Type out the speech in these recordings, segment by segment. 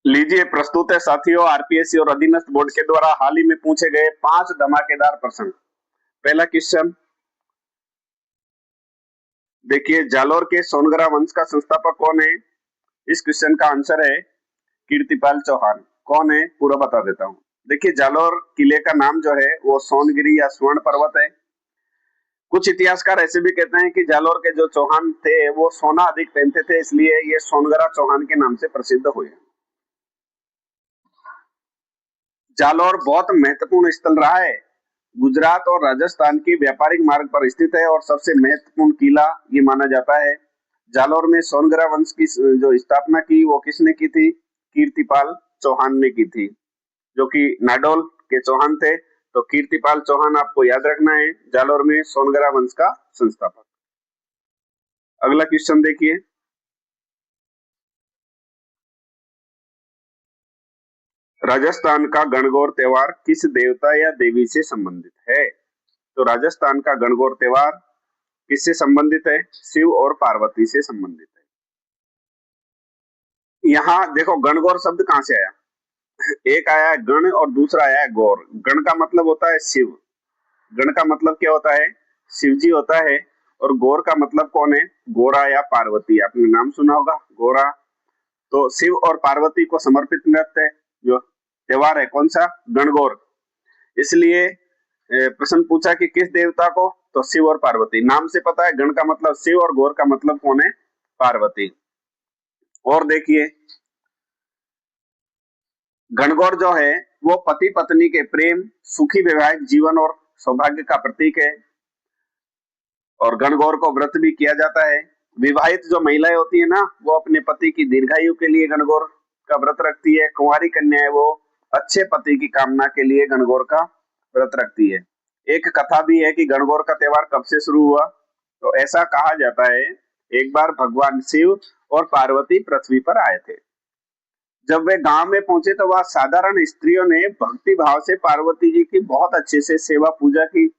लीजिए प्रस्तुत है साथियों आरपीएससी और अधीनस्थ बोर्ड के द्वारा हाल ही में पूछे गए 5 धमाकेदार प्रश्न। पहला क्वेश्चन देखिए, जालोर के सोनगरा वंश का संस्थापक कौन है? इस क्वेश्चन का आंसर है कीर्तिपाल चौहान। कौन है पूरा बता देता हूं। देखिए, जालोर किले का नाम जो है वो सोनगिरी या स्वर्ण पर्वत है। कुछ इतिहासकार ऐसे भी कहते हैं कि जालोर के जो चौहान थे वो सोना अधिक पहनते थे, इसलिए ये सोनगरा चौहान के नाम से प्रसिद्ध हुए। जालोर बहुत महत्वपूर्ण स्थल रहा है। गुजरात और राजस्थान की व्यापारिक मार्ग पर स्थित है और सबसे महत्वपूर्ण किला ये माना जाता है। जालोर में सोनगरा वंश की जो स्थापना की वो किसने की थी? कीर्तिपाल चौहान ने की थी, जो कि नाडोल के चौहान थे। तो कीर्तिपाल चौहान आपको याद रखना है, जालोर में सोनगरा वंश का संस्थापक। अगला क्वेश्चन देखिए, राजस्थान का गणगौर त्योहार किस देवता या देवी से संबंधित है? तो राजस्थान का गणगौर त्योहार किससे संबंधित है? शिव और पार्वती से संबंधित है। यहाँ देखो, गणगौर शब्द कहां से आया? एक आया है गण और दूसरा आया है गौर। गण का मतलब होता है शिव, गण का मतलब क्या होता है? शिव जी होता है। और गौर का मतलब कौन है? गोरा या पार्वती। आपने नाम सुना होगा गोरा। तो शिव और पार्वती को समर्पित नृत्य जो त्योहार है कौन सा? गणगौर। इसलिए प्रश्न पूछा कि किस देवता को? तो शिव और पार्वती। नाम से पता है गण का मतलब शिव और गौर का मतलब कौन है? पार्वती। और देखिए, गणगौर जो है वो पति पत्नी के प्रेम, सुखी वैवाहिक जीवन और सौभाग्य का प्रतीक है। और गणगौर को व्रत भी किया जाता है। विवाहित जो महिलाएं होती है ना, वो अपने पति की दीर्घायु के लिए गणगौर का व्रत रखती है। कुंवारी कन्याएं वो अच्छे पति की कामना के लिए गणगौर का व्रत रखती है। एक कथा भी है कि गणगौर का त्योहार कब से शुरू हुआ। तो ऐसा कहा जाता है, एक बार भगवान शिव और पार्वती पृथ्वी पर आए थे। जब वे गांव में पहुंचे तो वह साधारण स्त्रियों ने भक्ति भाव से पार्वती जी की बहुत अच्छे से सेवा पूजा की।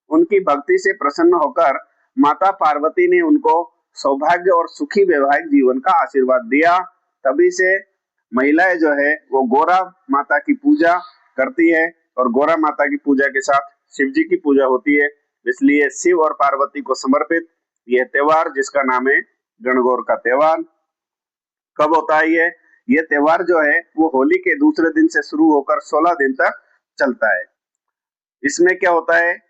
उनकी भक्ति से प्रसन्न होकर माता पार्वती ने उनको सौभाग्य और सुखी वैवाहिक जीवन का आशीर्वाद दिया। तभी से महिलाएं जो है वो गोरा माता की पूजा करती है और गोरा माता की पूजा के साथ शिव जी की पूजा होती है। इसलिए शिव और पार्वती को समर्पित यह त्योहार, जिसका नाम है गणगौर का त्योहार, कब होता है? ये त्योहार जो है वो होली के दूसरे दिन से शुरू होकर 16 दिन तक चलता है। इसमें क्या होता है?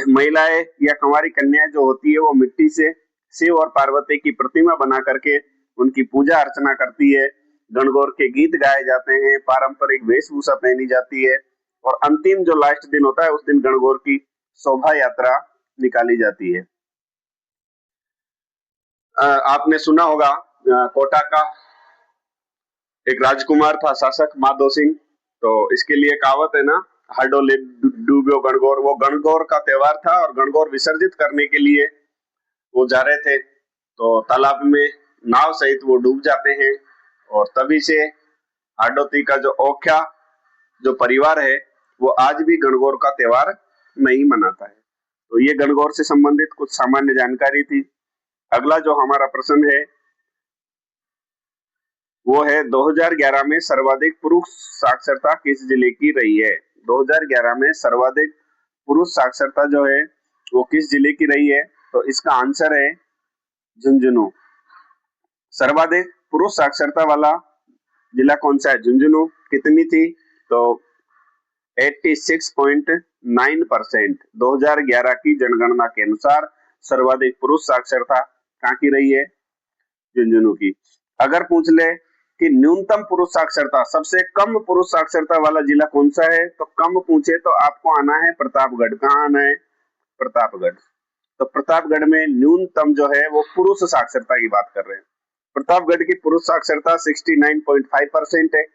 महिलाएं या कुंवारी कन्याएं जो होती है वो मिट्टी से शिव और पार्वती की प्रतिमा बना करके उनकी पूजा अर्चना करती है। गणगौर के गीत गाए जाते हैं, पारंपरिक वेशभूषा पहनी जाती है और अंतिम जो लास्ट दिन होता है उस दिन गणगौर की शोभा यात्रा निकाली जाती है। आपने सुना होगा कोटा का एक राजकुमार था शासक माधो सिंह। तो इसके लिए कहावत है ना, हडोले डूबो गणगौर। वो गणगौर का त्योहार था और गणगौर विसर्जित करने के लिए वो जा रहे थे, तो तालाब में नाव सहित वो डूब जाते हैं। और तभी से हाडोती का जो ओख्या जो परिवार है वो आज भी गणगौर का त्योहार नहीं मनाता है। तो ये गणगौर से संबंधित कुछ सामान्य जानकारी थी। अगला जो हमारा प्रश्न है वो है 2011 में सर्वाधिक पुरुष साक्षरता किस जिले की रही है? 2011 में सर्वाधिक पुरुष साक्षरता जो है वो किस जिले की रही है? तो इसका आंसर है झुंझुनू। सर्वाधिक पुरुष साक्षरता वाला जिला कौन सा है? झुंझुनू। कितनी थी? तो 86.9%। 2011 की जनगणना के अनुसार सर्वाधिक पुरुष साक्षरता कहाँ की रही है? झुंझुनू की। अगर पूछ ले कि न्यूनतम पुरुष साक्षरता, सबसे कम पुरुष साक्षरता वाला जिला कौन सा है, तो कम पूछे तो आपको आना है प्रतापगढ़। कहाँ आना है? प्रतापगढ़। तो प्रतापगढ़ में न्यूनतम जो है वो पुरुष साक्षरता की बात कर रहे हैं। प्रतापगढ़ की पुरुष साक्षरता 69.5% है।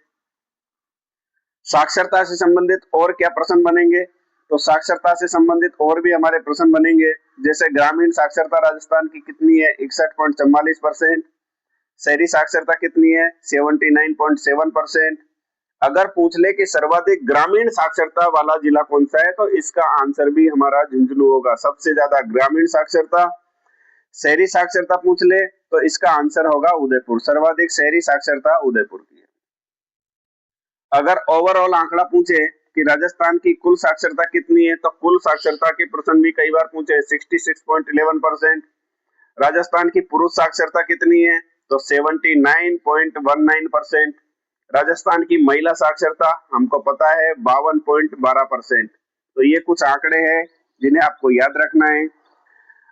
साक्षरता से संबंधित और क्या प्रश्न बनेंगे? तो साक्षरता से संबंधित और भी हमारे प्रश्न बनेंगे, जैसे ग्रामीण साक्षरता राजस्थान की कितनी है? 61.44%। शहरी साक्षरता कितनी है? 79.7%। अगर पूछ ले कि सर्वाधिक ग्रामीण साक्षरता वाला जिला कौन सा है, तो इसका आंसर भी हमारा झुंझुनू होगा। सबसे ज्यादा ग्रामीण साक्षरता। शहरी साक्षरता पूछ ले तो इसका आंसर होगा उदयपुर। सर्वाधिक शहरी साक्षरता उदयपुर की है। अगर ओवरऑल आंकड़ा पूछे कि राजस्थान की कुल साक्षरता कितनी है, तो कुल साक्षरता के प्रश्न भी कई बार पूछे 66.11%। राजस्थान की पुरुष साक्षरता कितनी है, तो 79.19%। राजस्थान की महिला साक्षरता हमको पता है 52.12%। तो ये कुछ आंकड़े हैं जिन्हें आपको याद रखना है।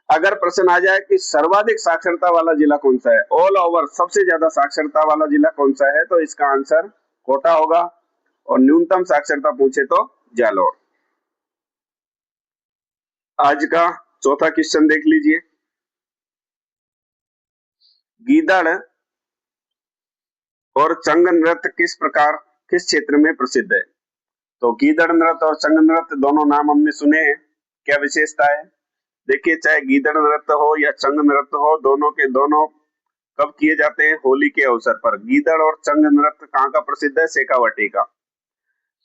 अगर प्रश्न आ जाए कि सर्वाधिक साक्षरता वाला जिला कौन सा है, ऑल ओवर सबसे ज्यादा साक्षरता वाला जिला कौन सा है, तो इसका आंसर कोटा होगा। और न्यूनतम साक्षरता पूछे तो जालौर। आज का चौथा क्वेश्चन देख लीजिए। गीदड़ और चंग नृत्य किस क्षेत्र में प्रसिद्ध है? तो गीदड़ नृत्य और चंग नृत्य दोनों नाम हमने सुने हैं। क्या विशेषता है? देखिए, चाहे गीदड़ नृत्य हो या चंग नृत्य हो, दोनों के दोनों कब किए जाते हैं? होली के अवसर पर। गीदड़ और चंग नृत्य कहाँ का प्रसिद्ध है? शेखावाटी का।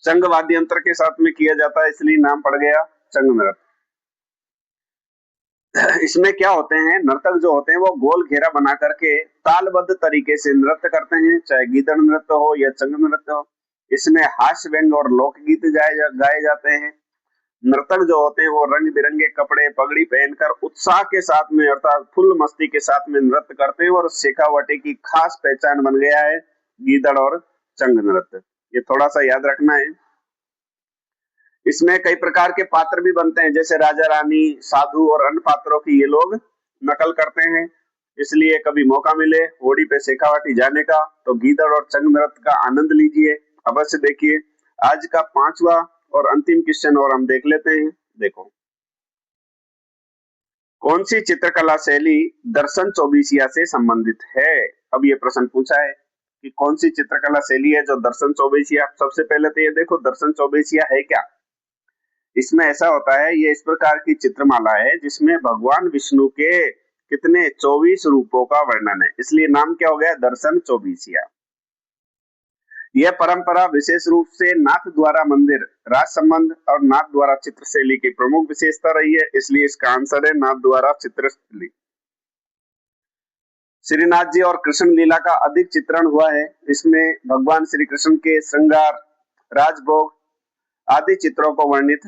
चंग वाद्य यंत्र के साथ में किया जाता है, इसलिए नाम पड़ गया चंग नृत्य। इसमें क्या होते हैं, नर्तक जो होते हैं वो गोल घेरा बना करके तालबद्ध तरीके से नृत्य करते हैं, चाहे गीदड़ नृत्य हो या चंग नृत्य हो। इसमें हास्य व्यंग और लोकगीत गाए जाते हैं। नर्तक जो होते हैं वो रंग बिरंगे कपड़े पगड़ी पहनकर उत्साह के साथ में अर्थात फुल मस्ती के साथ में नृत्य करते हैं, और शेखावाटी की खास पहचान बन गया है गीदड़ और चंग नृत्य। ये थोड़ा सा याद रखना है। इसमें कई प्रकार के पात्र भी बनते हैं, जैसे राजा रानी, साधु और अन्य पात्रों की ये लोग नकल करते हैं। इसलिए कभी मौका मिले होली पे शेखावाटी जाने का, तो गीदड़ और चंग नृत्य का आनंद लीजिए, अवश्य देखिए। आज का पांचवा और अंतिम क्वेश्चन और हम देख लेते हैं। देखो, कौन सी चित्रकला शैली दर्शन चौबीसिया से संबंधित है? अब ये प्रश्न पूछा है कि कौन सी चित्रकला शैली है जो दर्शन चौबीसिया। सबसे पहले तो ये देखो, दर्शन चौबीसिया है क्या। इसमें ऐसा होता है, ये इस प्रकार की चित्रमाला है जिसमें भगवान विष्णु के कितने 24 रूपों का वर्णन है, इसलिए नाम क्या हो गया? दर्शन चौबीसिया। यह परंपरा विशेष रूप से नाथ द्वारा मंदिर, राज संबंध और नाथ द्वारा चित्रशैली की प्रमुख विशेषता रही है, इसलिए इसका आंसर है नाथ द्वारा चित्रशैली। श्रीनाथ जी और कृष्ण लीला का अधिक चित्रण हुआ है। इसमें भगवान श्री कृष्ण के श्रृंगार, राजभोग आदि चित्रों को वर्णित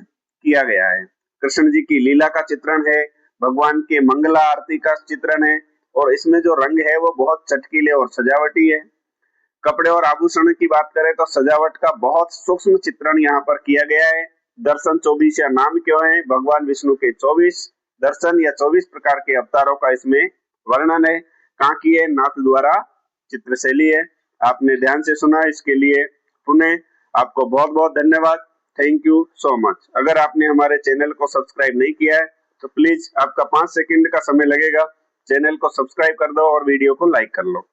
किया गया है। कृष्ण जी की लीला का चित्रण है, भगवान के मंगला आरती का चित्रण है, और इसमें जो रंग है वो बहुत चटकीले और सजावटी है। कपड़े और आभूषण की बात करें तो सजावट का बहुत सूक्ष्म चित्रण यहाँ पर किया गया है। दर्शन 24 या नाम क्यों है? भगवान विष्णु के 24 दर्शन या 24 प्रकार के अवतारों का इसमें वर्णन है। कहाँ की है? नाथ द्वारा चित्रशैली है। आपने ध्यान से सुना, इसके लिए पुनः आपको बहुत बहुत धन्यवाद। Thank you so much. अगर आपने हमारे चैनल को सब्सक्राइब नहीं किया है तो प्लीज, आपका 5 सेकंड का समय लगेगा, चैनल को सब्सक्राइब कर दो और वीडियो को लाइक कर लो।